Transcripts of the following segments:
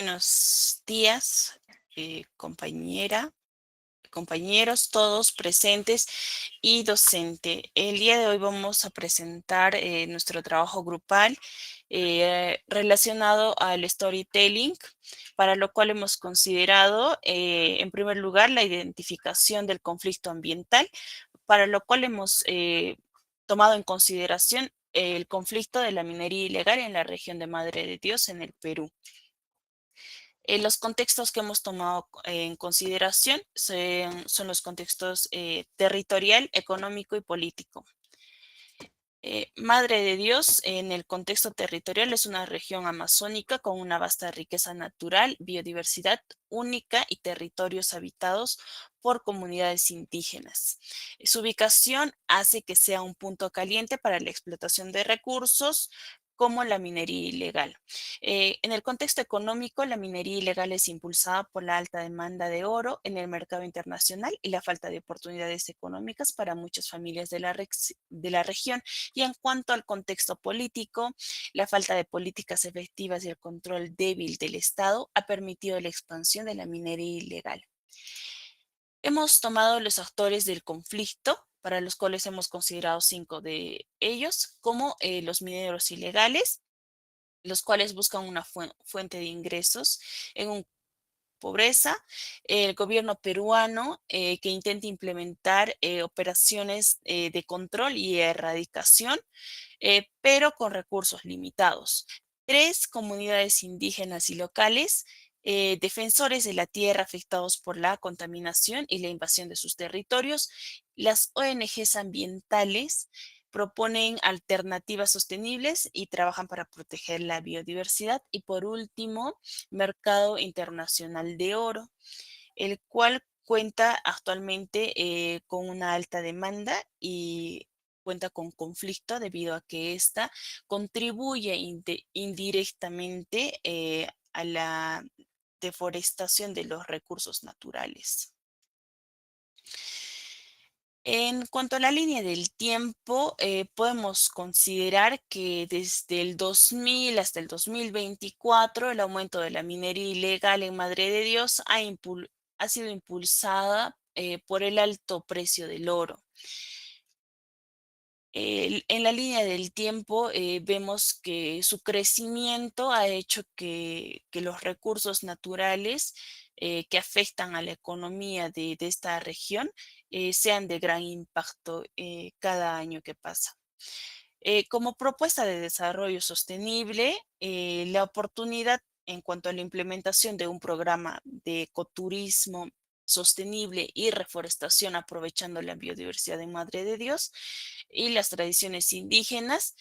Buenos días, compañeros, todos presentes y docente. El día de hoy vamos a presentar nuestro trabajo grupal relacionado al storytelling, para lo cual hemos considerado, en primer lugar, la identificación del conflicto ambiental, para lo cual hemos tomado en consideración el conflicto de la minería ilegal en la región de Madre de Dios, en el Perú. Los contextos que hemos tomado en consideración son los contextos territorial, económico y político. Madre de Dios, en el contexto territorial, es una región amazónica con una vasta riqueza natural, biodiversidad única y territorios habitados por comunidades indígenas. Su ubicación hace que sea un punto caliente para la explotación de recursos, como la minería ilegal. En el contexto económico, la minería ilegal es impulsada por la alta demanda de oro en el mercado internacional y la falta de oportunidades económicas para muchas familias de la región. Y en cuanto al contexto político, la falta de políticas efectivas y el control débil del Estado ha permitido la expansión de la minería ilegal. Hemos tomado los actores del conflicto, para los cuales hemos considerado 5 de ellos, como los mineros ilegales, los cuales buscan una fuente de ingresos en un pobreza, el gobierno peruano que intenta implementar operaciones de control y erradicación, pero con recursos limitados. 3 comunidades indígenas y locales, defensores de la tierra afectados por la contaminación y la invasión de sus territorios. Las ONGs ambientales proponen alternativas sostenibles y trabajan para proteger la biodiversidad. Y por último, mercado internacional de oro, el cual cuenta actualmente con una alta demanda y cuenta con conflicto debido a que ésta contribuye indirectamente a la deforestación de los recursos naturales. En cuanto a la línea del tiempo, podemos considerar que desde el 2000 hasta el 2024, el aumento de la minería ilegal en Madre de Dios ha sido impulsada por el alto precio del oro. En la línea del tiempo vemos que su crecimiento ha hecho que los recursos naturales que afectan a la economía de esta región sean de gran impacto cada año que pasa. Como propuesta de desarrollo sostenible, la oportunidad en cuanto a la implementación de un programa de ecoturismo sostenible y reforestación aprovechando la biodiversidad de Madre de Dios y las tradiciones indígenas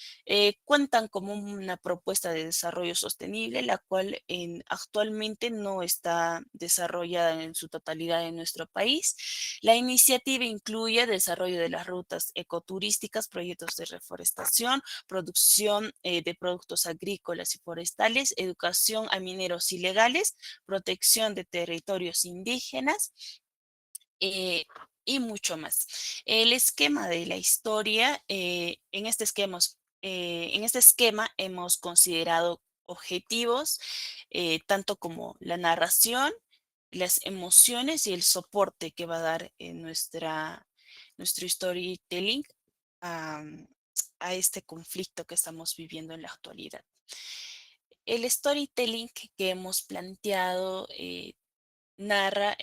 cuentan como una propuesta de desarrollo sostenible, la cual actualmente no está desarrollada en su totalidad en nuestro país. La iniciativa incluye desarrollo de las rutas ecoturísticas, proyectos de reforestación, producción de productos agrícolas y forestales, educación a mineros ilegales, protección de territorios indígenas, eh, y mucho más. El esquema de la historia, en este esquema hemos considerado objetivos, tanto como la narración, las emociones y el soporte que va a dar nuestro storytelling a, a este conflicto que estamos viviendo en la actualidad. El storytelling que hemos planteado narra,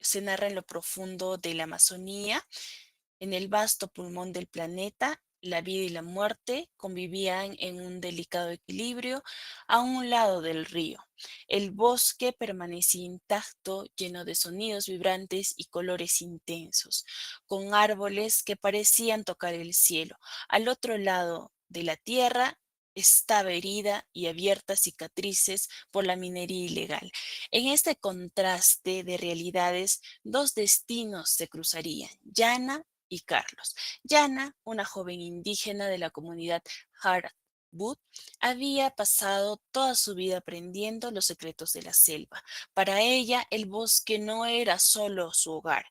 se narra en lo profundo de la Amazonía, en el vasto pulmón del planeta. La vida y la muerte convivían en un delicado equilibrio a un lado del río. El bosque permanecía intacto, lleno de sonidos vibrantes y colores intensos, con árboles que parecían tocar el cielo. Al otro lado de la tierra estaba herida y abierta cicatrices por la minería ilegal. En este contraste de realidades, 2 destinos se cruzarían: Yana y Carlos. Yana, una joven indígena de la comunidad Haraput, había pasado toda su vida aprendiendo los secretos de la selva. Para ella, el bosque no era solo su hogar,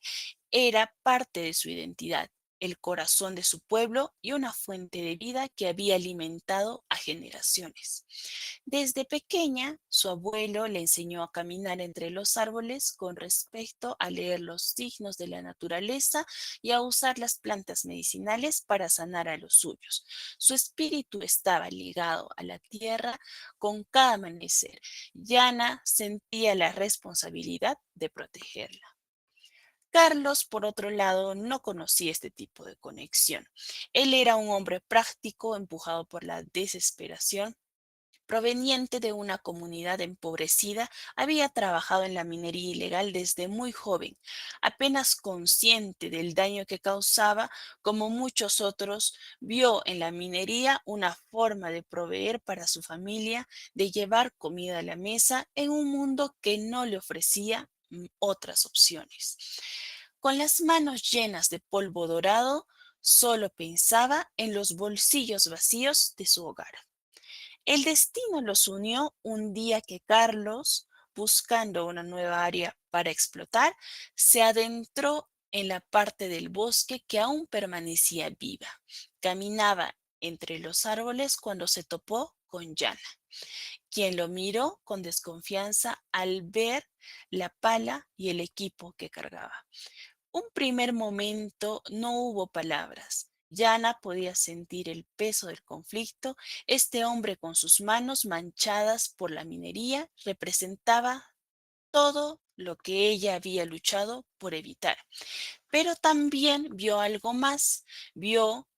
era parte de su identidad. el corazón de su pueblo y una fuente de vida que había alimentado a generaciones. Desde pequeña, su abuelo le enseñó a caminar entre los árboles con respecto a leer los signos de la naturaleza y a usar las plantas medicinales para sanar a los suyos. Su espíritu estaba ligado a la tierra con cada amanecer. Yana sentía la responsabilidad de protegerla. Carlos, por otro lado, no conocía este tipo de conexión. Él era un hombre práctico, empujado por la desesperación. Proveniente de una comunidad empobrecida, había trabajado en la minería ilegal desde muy joven, apenas consciente del daño que causaba, como muchos otros, vio en la minería una forma de proveer para su familia, de llevar comida a la mesa en un mundo que no le ofrecía otras opciones. Con las manos llenas de polvo dorado, solo pensaba en los bolsillos vacíos de su hogar. El destino los unió un día que Carlos, buscando una nueva área para explotar, se adentró en la parte del bosque que aún permanecía viva. Caminaba entre los árboles cuando se topó con Yana, quien lo miró con desconfianza al ver la pala y el equipo que cargaba. Un primer momento no hubo palabras. Yana podía sentir el peso del conflicto. Este hombre con sus manos manchadas por la minería representaba todo lo que ella había luchado por evitar. Pero también vio algo más. Vio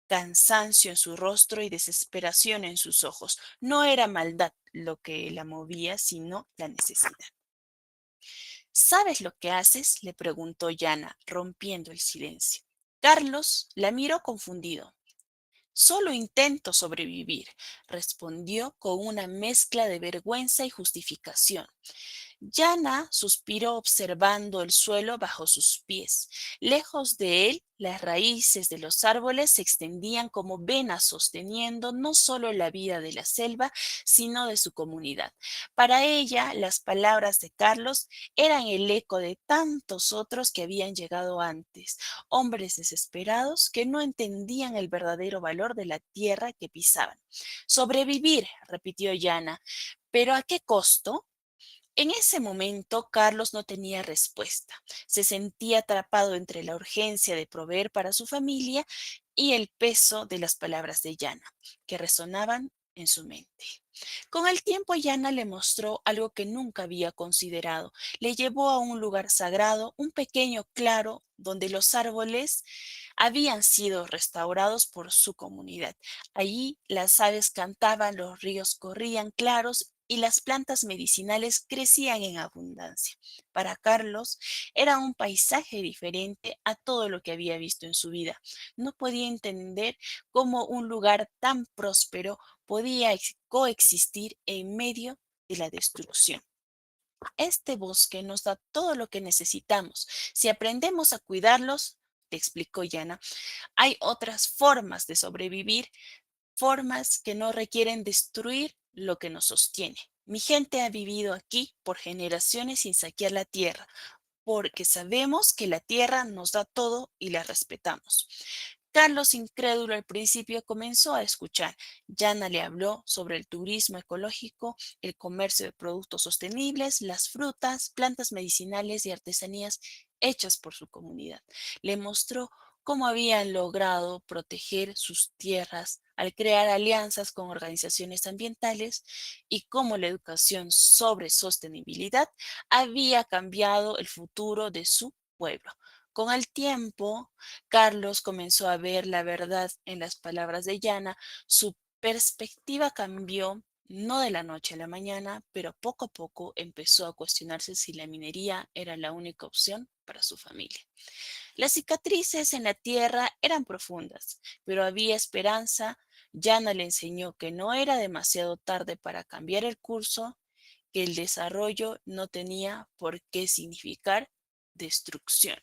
cansancio en su rostro y desesperación en sus ojos. No era maldad lo que la movía, sino la necesidad. ¿Sabes lo que haces?, le preguntó Yana, rompiendo el silencio. Carlos la miró confundido. Solo intento sobrevivir, respondió con una mezcla de vergüenza y justificación. Yana suspiró observando el suelo bajo sus pies. Lejos de él, las raíces de los árboles se extendían como venas sosteniendo no solo la vida de la selva, sino de su comunidad. Para ella, las palabras de Carlos eran el eco de tantos otros que habían llegado antes, hombres desesperados que no entendían el verdadero valor de la tierra que pisaban. Sobrevivir, repitió Yana, ¿pero a qué costo? En ese momento, Carlos no tenía respuesta. Se sentía atrapado entre la urgencia de proveer para su familia y el peso de las palabras de Yana, que resonaban en su mente. Con el tiempo, Yana le mostró algo que nunca había considerado. Le llevó a un lugar sagrado, un pequeño claro donde los árboles habían sido restaurados por su comunidad. Allí las aves cantaban, los ríos corrían claros y las plantas medicinales crecían en abundancia. Para Carlos era un paisaje diferente a todo lo que había visto en su vida. No podía entender cómo un lugar tan próspero podía coexistir en medio de la destrucción. Este bosque nos da todo lo que necesitamos. Si aprendemos a cuidarlos, te explicó Yana, hay otras formas de sobrevivir, formas que no requieren destruir lo que nos sostiene. Mi gente ha vivido aquí por generaciones sin saquear la tierra, porque sabemos que la tierra nos da todo y la respetamos. Carlos, incrédulo al principio, comenzó a escuchar. Yana le habló sobre el turismo ecológico, el comercio de productos sostenibles, las frutas, plantas medicinales y artesanías hechas por su comunidad. Le mostró cómo habían logrado proteger sus tierras al crear alianzas con organizaciones ambientales y cómo la educación sobre sostenibilidad había cambiado el futuro de su pueblo. Con el tiempo, Carlos comenzó a ver la verdad en las palabras de Yana. Su perspectiva cambió, no de la noche a la mañana, pero poco a poco empezó a cuestionarse si la minería era la única opción para su familia. Las cicatrices en la tierra eran profundas, pero había esperanza. Yana le enseñó que no era demasiado tarde para cambiar el curso, que el desarrollo no tenía por qué significar destrucción.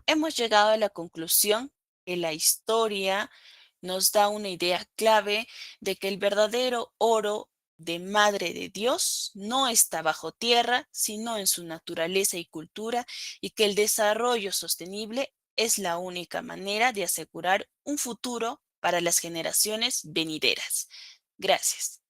Hemos llegado a la conclusión que la historia nos da una idea clave de que el verdadero oro de Madre de Dios no está bajo tierra, sino en su naturaleza y cultura, y que el desarrollo sostenible es la única manera de asegurar un futuro para las generaciones venideras. Gracias.